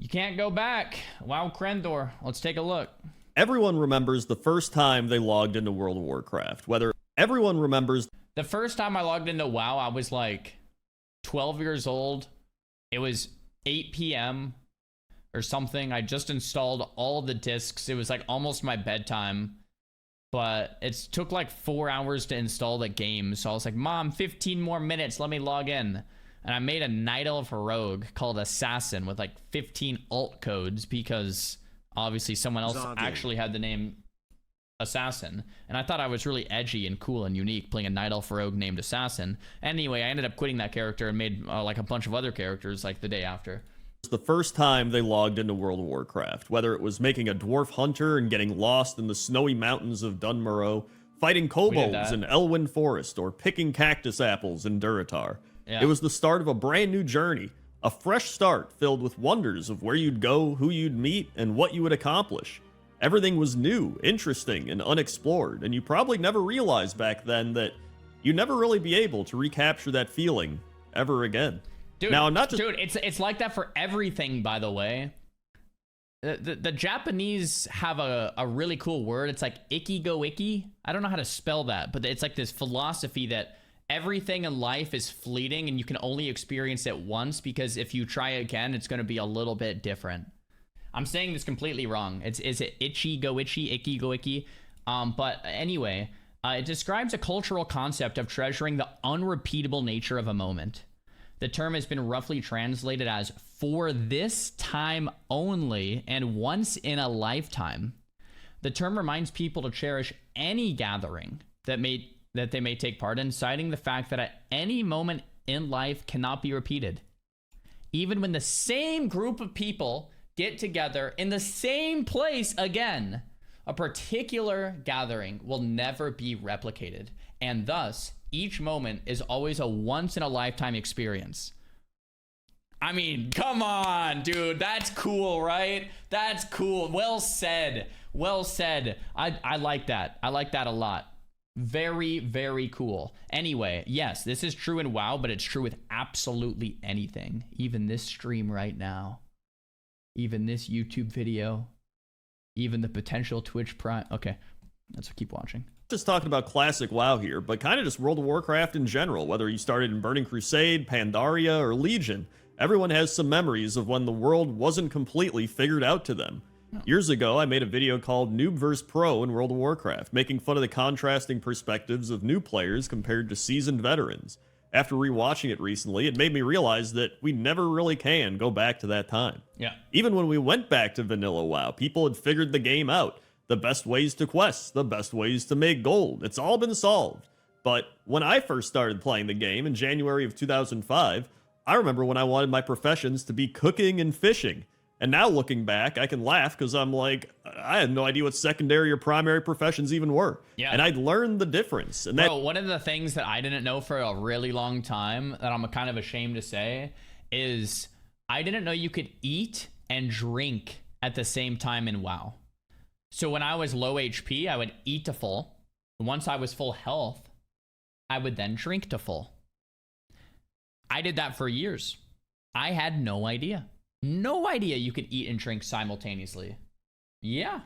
You can't go back. Wow, Krendor. Let's take a look. Everyone remembers the first time they logged into World of Warcraft. Whether everyone remembers the first time I logged into WoW, I was like 12 years old. It was 8 p.m. or something. I just installed all the discs. It was like almost my bedtime, but it took like 4 hours to install the game. So I was like, Mom, 15 more minutes. Let me log in. And I made a Night Elf rogue called Assassin with like 15 alt codes because obviously someone else actually had the name Assassin. And I thought I was really edgy and cool and unique playing a Night Elf rogue named Assassin. Anyway, I ended up quitting that character and made like a bunch of other characters like the day after. The first time they logged into World of Warcraft, whether it was making a dwarf hunter and getting lost in the snowy mountains of Dunmorrow, fighting kobolds in Elwyn Forest, or picking cactus apples in Durotar. Yeah. It was the start of a brand new journey, a fresh start filled with wonders of where you'd go, who you'd meet, and what you would accomplish. Everything was new, interesting, and unexplored, and you probably never realized back then that you'd never really be able to recapture that feeling ever again. Dude, now, not just... dude, it's like that for everything, by the way. The Japanese have a really cool word. It's like ikigo-iki. I don't know how to spell that, but it's like this philosophy that everything in life is fleeting and you can only experience it once, because if you try again, it's going to be a little bit different. I'm saying this completely wrong. Is it ichi-go-ichi? But anyway, it describes a cultural concept of treasuring the unrepeatable nature of a moment. The term has been roughly translated as for this time only and once in a lifetime. The term reminds people to cherish any gathering that they may take part in, citing the fact that at any moment in life cannot be repeated. Even when the same group of people get together in the same place again, a particular gathering will never be replicated, and thus each moment is always a once-in-a-lifetime experience. I mean, come on, dude. That's cool, right? That's cool. Well said. Well said. I like that. I like that a lot. Very, very cool. Anyway, yes, this is true in WoW, but it's true with absolutely anything. Even this stream right now. Even this YouTube video. Even the potential Twitch Prime. Okay, let's keep watching. Just talking about classic WoW here, but kind of just World of Warcraft in general. Whether you started in Burning Crusade, Pandaria, or Legion, everyone has some memories of when the world wasn't completely figured out to them. Years ago, I made a video called Noob vs. Pro in World of Warcraft, making fun of the contrasting perspectives of new players compared to seasoned veterans. After rewatching it recently, it made me realize that we never really can go back to that time. Yeah. Even when we went back to vanilla WoW, people had figured the game out. The best ways to quest, the best ways to make gold. It's all been solved. But when I first started playing the game in January of 2005, I remember when I wanted my professions to be cooking and fishing. And now looking back, I can laugh because I'm like, I had no idea what secondary or primary professions even were. Yeah. And I'd learned the difference. And Bro, one of the things that I didn't know for a really long time that I'm kind of ashamed to say is I didn't know you could eat and drink at the same time in WoW. So when I was low HP, I would eat to full. Once I was full health, I would then drink to full. I did that for years. I had no idea. No idea you could eat and drink simultaneously. Yeah.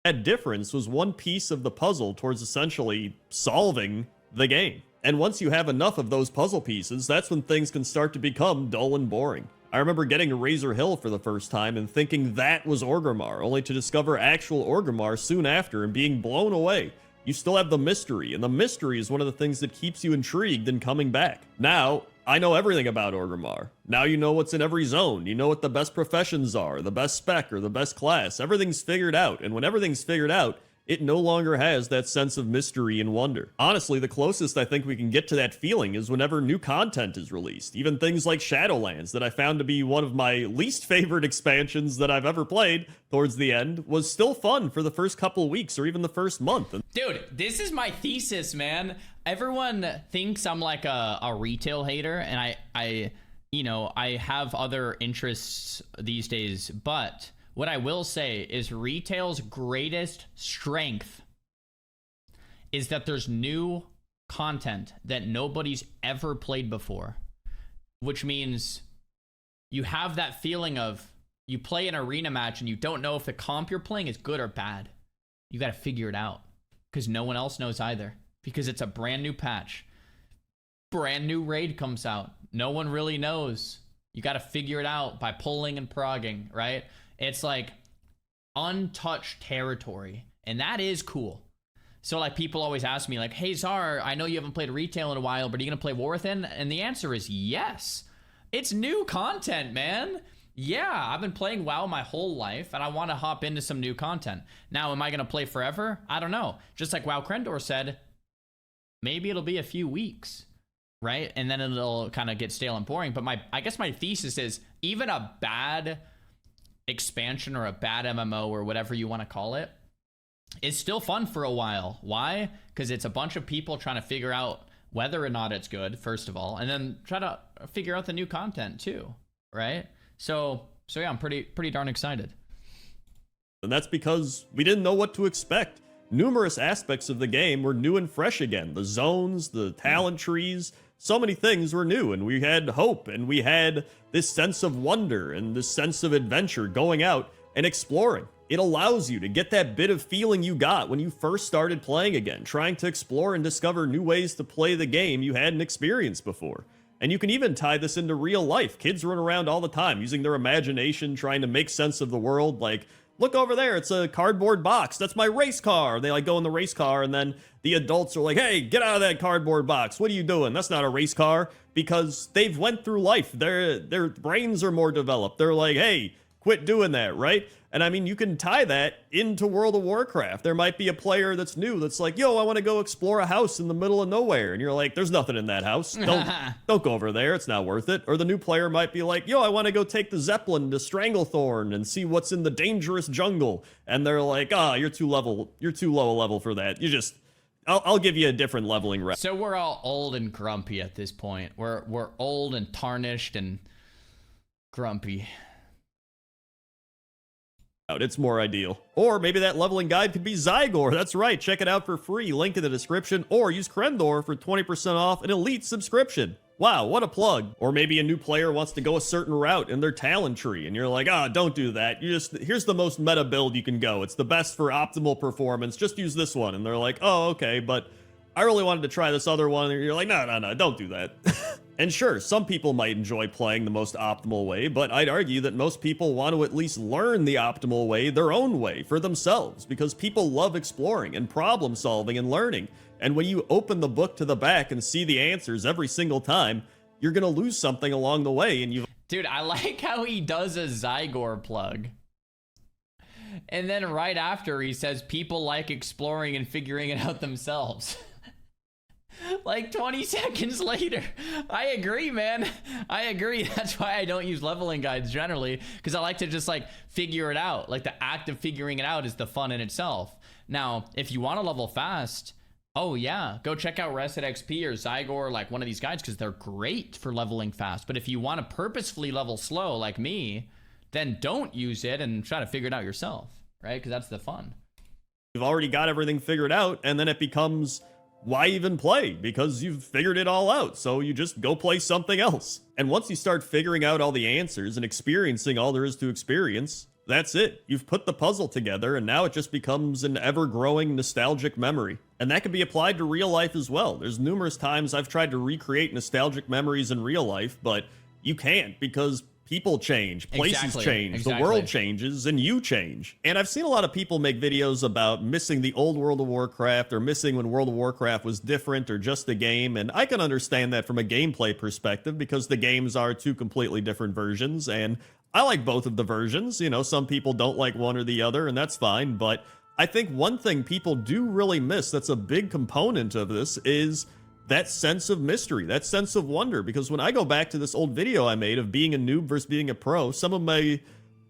That difference was one piece of the puzzle towards essentially solving the game. And once you have enough of those puzzle pieces, that's when things can start to become dull and boring. I remember getting to Razor Hill for the first time and thinking that was Orgrimmar, only to discover actual Orgrimmar soon after and being blown away. You still have the mystery, and the mystery is one of the things that keeps you intrigued and coming back. Now, I know everything about Orgrimmar. Now you know what's in every zone. You know what the best professions are, the best spec, or the best class. Everything's figured out, and when everything's figured out, it no longer has that sense of mystery and wonder. Honestly, the closest I think we can get to that feeling is whenever new content is released. Even things like Shadowlands, that I found to be one of my least favorite expansions that I've ever played towards the end, was still fun for the first couple of weeks or even the first month. Dude, this is my thesis, man. Everyone thinks I'm like a retail hater, and I have other interests these days, but what I will say is retail's greatest strength is that there's new content that nobody's ever played before, which means you have that feeling of you play an arena match and you don't know if the comp you're playing is good or bad. You got to figure it out because no one else knows either, because it's a brand new patch. Brand new raid comes out. No one really knows. You got to figure it out by pulling and progging, right? It's like untouched territory, and that is cool. So like people always ask me like, hey Czar, I know you haven't played retail in a while, but are you gonna play War Within? And the answer is yes. It's new content, man. Yeah, I've been playing WoW my whole life, and I want to hop into some new content. Now, am I gonna play forever? I don't know. Just like WoW Krendor said, maybe it'll be a few weeks, right? And then it'll kind of get stale and boring. But I guess my thesis is even a bad expansion or a bad MMO or whatever you want to call it, it's still fun for a while. Why? Because it's a bunch of people trying to figure out whether or not it's good, first of all, and then try to figure out the new content too, right? So yeah, I'm pretty darn excited. And that's because we didn't know what to expect. Numerous aspects of the game were new and fresh again. The zones, the talent trees, so many things were new, and we had hope, and we had this sense of wonder and this sense of adventure going out and exploring. It allows you to get that bit of feeling you got when you first started playing again, trying to explore and discover new ways to play the game you hadn't experienced before. And you can even tie this into real life. Kids run around all the time using their imagination, trying to make sense of the world. Like, look over there, it's a cardboard box. That's my race car. They like go in the race car, and then the adults are like, hey, get out of that cardboard box. What are you doing? That's not a race car. Because they've went through life. Their brains are more developed. They're like, hey, quit doing that, right? And I mean, you can tie that into World of Warcraft. There might be a player that's new that's like, yo, I want to go explore a house in the middle of nowhere. And you're like, there's nothing in that house. Don't go over there. It's not worth it. Or the new player might be like, yo, I want to go take the Zeppelin to Stranglethorn and see what's in the dangerous jungle. And they're like, you're too low a level for that. I'll give you a different leveling route. So we're all old and grumpy at this point. We're old and tarnished and grumpy. It's more ideal. Or maybe that leveling guide could be Xygor. That's right. Check it out for free. Link in the description. Or use Krendor for 20% off an elite subscription. Wow, what a plug. Or maybe a new player wants to go a certain route in their talent tree, and you're like, don't do that. Here's the most meta build you can go. It's the best for optimal performance. Just use this one. And they're like, oh, okay, but I really wanted to try this other one. And you're like, no, don't do that. And sure, some people might enjoy playing the most optimal way, but I'd argue that most people want to at least learn the optimal way their own way for themselves, because people love exploring and problem solving and learning. And when you open the book to the back and see the answers every single time, you're going to lose something along the way. And Dude, I like how he does a Xygor plug. And then right after he says people like exploring and figuring it out themselves. Like 20 seconds later. I agree, man. I agree. That's why I don't use leveling guides generally, because I like to just like figure it out. Like the act of figuring it out is the fun in itself. Now, if you want to level fast, oh yeah, go check out Reset XP or Xygor, like one of these guides, because they're great for leveling fast. But if you want to purposefully level slow like me, then don't use it and try to figure it out yourself, right? Because that's the fun. You've already got everything figured out, and then it becomes, why even play? Because you've figured it all out, so you just go play something else. And once you start figuring out all the answers and experiencing all there is to experience, that's it. You've put the puzzle together, and now it just becomes an ever-growing nostalgic memory. And that can be applied to real life as well. There's numerous times I've tried to recreate nostalgic memories in real life, but you can't, because people change, places change, the world changes, and you change. And I've seen a lot of people make videos about missing the old World of Warcraft, or missing when World of Warcraft was different or just a game, and I can understand that from a gameplay perspective, because the games are two completely different versions, and I like both of the versions. You know, some people don't like one or the other, and that's fine, but I think one thing people do really miss that's a big component of this is that sense of mystery, that sense of wonder. Because when I go back to this old video I made of being a noob versus being a pro, some of my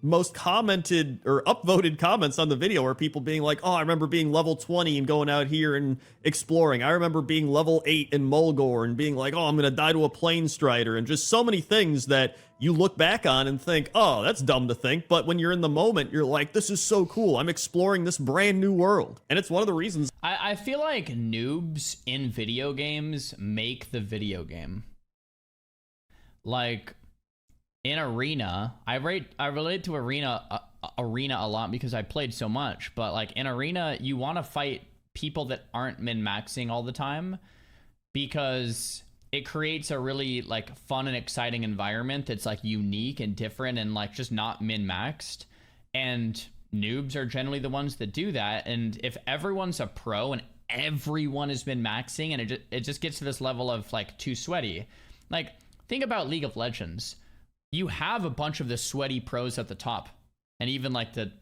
most commented or upvoted comments on the video are people being like, oh, I remember being level 20 and going out here and exploring. I remember being level 8 in Mulgore and being like, oh, I'm going to die to a plane strider, and just so many things that you look back on and think, oh, that's dumb to think. But when you're in the moment, you're like, this is so cool. I'm exploring this brand new world. And it's one of the reasons I feel like noobs in video games make the video game. Like, in Arena, I relate to Arena a lot because I played so much, but like in Arena, you want to fight people that aren't min-maxing all the time because it creates a really like fun and exciting environment that's like unique and different and like just not min-maxed. And noobs are generally the ones that do that. And if everyone's a pro and everyone has been maxing and it just gets to this level of like too sweaty. Like think about League of Legends. You have a bunch of the sweaty pros at the top and even like the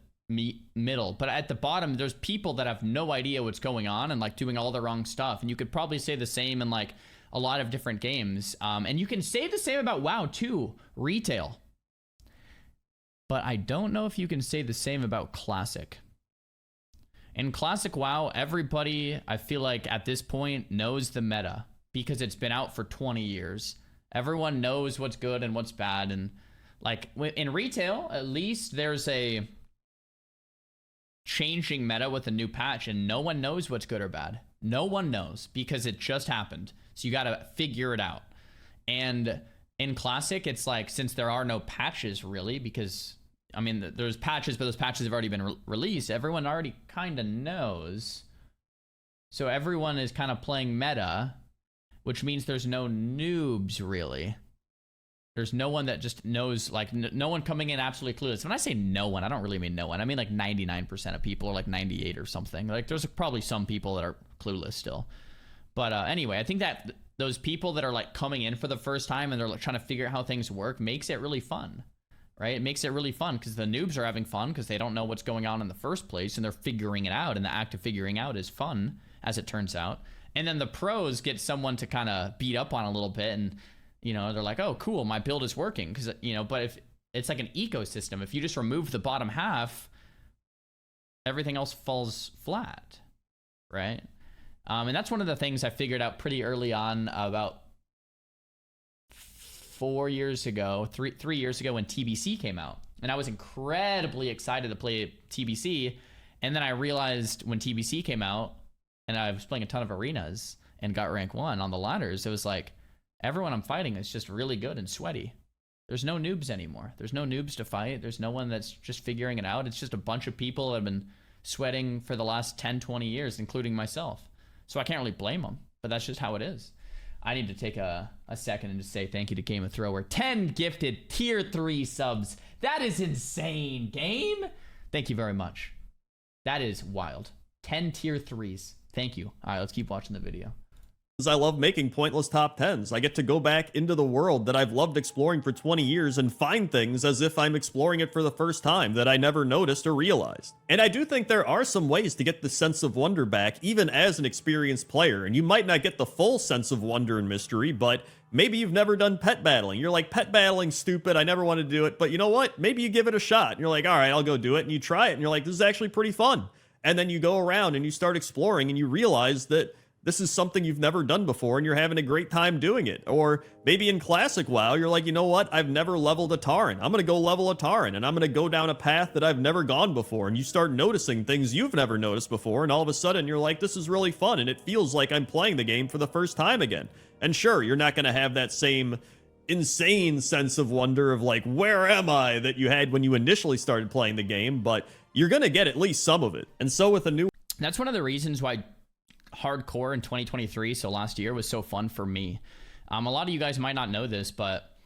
middle, but at the bottom there's people that have no idea what's going on and like doing all the wrong stuff. And you could probably say the same in like a lot of different games, and you can say the same about WoW too, retail, but I don't know if you can say the same about Classic. In Classic WoW, everybody I feel like at this point knows the meta because it's been out for 20 years. Everyone knows what's good and what's bad, and like in retail at least there's a changing meta with a new patch and no one knows what's good or bad. No one knows because it just happened. So you got to figure it out. And in Classic, it's like, since there are no patches really, because I mean, there's patches, but those patches have already been released. Everyone already kind of knows. So everyone is kind of playing meta, which means there's no noobs really. There's no one that just knows, like no one coming in absolutely clueless. When I say no one, I don't really mean no one. I mean like 99% of people, or like 98 or something. Like there's probably some people that are clueless still. But anyway, I think that those people that are like coming in for the first time and they're like trying to figure out how things work makes it really fun, right? It makes it really fun because the noobs are having fun because they don't know what's going on in the first place and they're figuring it out. And the act of figuring out is fun, as it turns out. And then the pros get someone to kind of beat up on a little bit, and you know, they're like, oh, cool, my build is working. Because, you know, but if it's like an ecosystem, if you just remove the bottom half, everything else falls flat, right? And that's one of the things I figured out pretty early on about 4 years ago, three years ago when TBC came out. And I was incredibly excited to play TBC. And then I realized when TBC came out and I was playing a ton of arenas and got rank 1 on the ladders, it was like, everyone I'm fighting is just really good and sweaty. There's no noobs anymore. There's no noobs to fight. There's no one that's just figuring it out. It's just a bunch of people that have been sweating for the last 10, 20 years, including myself. So I can't really blame them, but that's just how it is. I need to take a second and just say thank you to Game of Thrower. 10 gifted tier 3 subs. That is insane, game. Thank you very much. That is wild. 10 tier 3s. Thank you. All right, let's keep watching the video. I love making pointless top 10s. I get to go back into the world that I've loved exploring for 20 years and find things as if I'm exploring it for the first time that I never noticed or realized. And I do think there are some ways to get the sense of wonder back, even as an experienced player. And you might not get the full sense of wonder and mystery, but maybe you've never done pet battling. You're like, pet battling's stupid, I never want to do it. But you know what? Maybe you give it a shot. And you're like, all right, I'll go do it. And you try it, and you're like, this is actually pretty fun. And then you go around and you start exploring, and you realize that this is something you've never done before and you're having a great time doing it. Or maybe in Classic WoW, you're like, you know what? I've never leveled a Tauren. I'm going to go level a Tauren, and I'm going to go down a path that I've never gone before. And you start noticing things you've never noticed before, and all of a sudden you're like, this is really fun, and it feels like I'm playing the game for the first time again. And sure, you're not going to have that same insane sense of wonder of like, where am I, that you had when you initially started playing the game, but you're going to get at least some of it. And so with a new... That's one of the reasons why hardcore in 2023, so last year, was so fun for me. A lot of you guys might not know this, but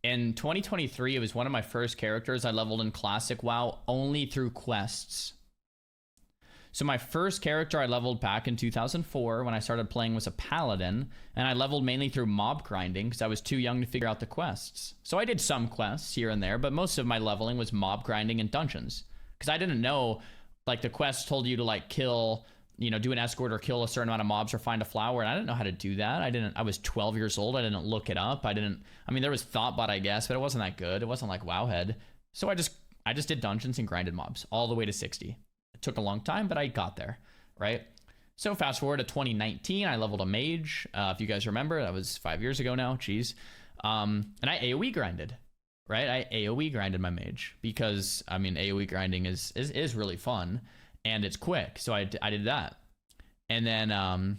in 2023, it was one of my first characters I leveled in Classic WoW only through quests. So my first character I leveled back in 2004 when I started playing was a paladin, and I leveled mainly through mob grinding because I was too young to figure out the quests. So I did some quests here and there, but most of my leveling was mob grinding and dungeons because I didn't know, like, the quests told you to like kill, you know, do an escort or kill a certain amount of mobs or find a flower, and I didn't know how to do that. I was 12 years old. I didn't look it up. I mean, there was Thoughtbot, I guess, but it wasn't that good. It wasn't like Wowhead. So I just did dungeons and grinded mobs all the way to 60. It took a long time, but I got there, right? So fast forward to 2019, I leveled a mage. If you guys remember, that was 5 years ago now, jeez. And I AoE grinded, right? I AoE grinded my mage because, I mean, AoE grinding is really fun. And it's quick, so I did that. And then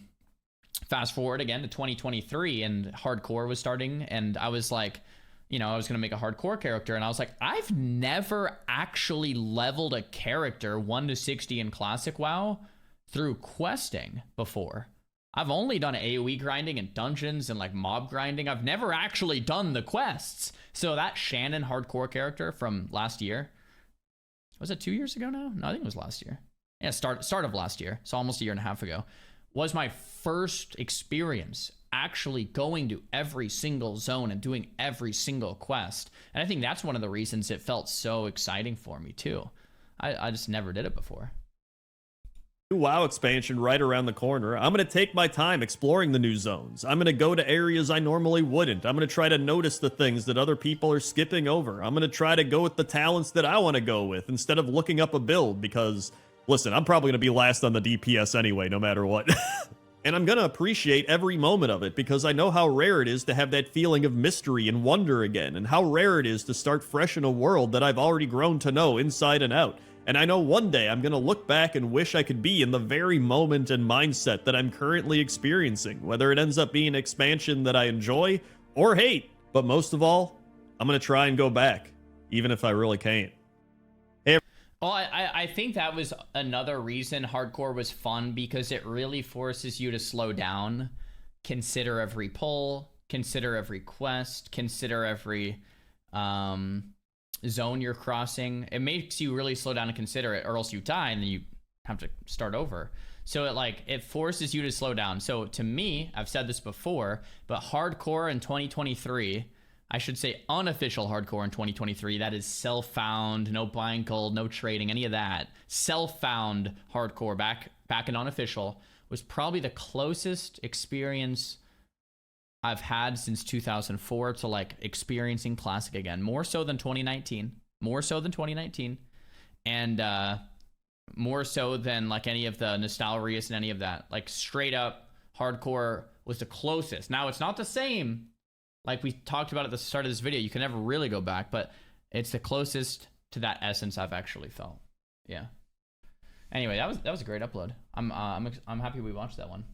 fast forward again to 2023, and hardcore was starting, and I was like, I was going to make a hardcore character, and I was like, I've never actually leveled a character 1 to 60 in Classic WoW through questing before. I've only done AoE grinding and dungeons and like mob grinding. I've never actually done the quests. So that Shannon hardcore character from last year, was it 2 years ago now? No, I think it was last year. Yeah, start of last year. So almost a year and a half ago, was my first experience actually going to every single zone and doing every single quest. And I think that's one of the reasons it felt so exciting for me too. I just never did it before. WoW expansion right around the corner. I'm going to take my time exploring the new zones. I'm going to go to areas I normally wouldn't. I'm going to try to notice the things that other people are skipping over. I'm going to try to go with the talents that I want to go with instead of looking up a build because, listen, I'm probably going to be last on the DPS anyway, no matter what. And I'm going to appreciate every moment of it because I know how rare it is to have that feeling of mystery and wonder again, and how rare it is to start fresh in a world that I've already grown to know inside and out. And I know one day I'm going to look back and wish I could be in the very moment and mindset that I'm currently experiencing, whether it ends up being an expansion that I enjoy or hate. But most of all, I'm going to try and go back, even if I really can't. Well, I think that was another reason hardcore was fun, because it really forces you to slow down, consider every pull, consider every quest, consider every zone you're crossing. It makes you really slow down and consider it, or else you die and then you have to start over. So it forces you to slow down. So to me, I've said this before, but hardcore in 2023, I should say unofficial hardcore in 2023, that is self-found, no buying gold, no trading, any of that. Self-found hardcore back in unofficial was probably the closest experience I've had since 2004 to like experiencing Classic again. More so than 2019. And more so than like any of the Nostalrius and any of that. Like straight up hardcore was the closest. Now it's not the same. Like we talked about at the start of this video, you can never really go back, but it's the closest to that essence I've actually felt. Yeah. Anyway, that was a great upload. I'm happy we watched that one.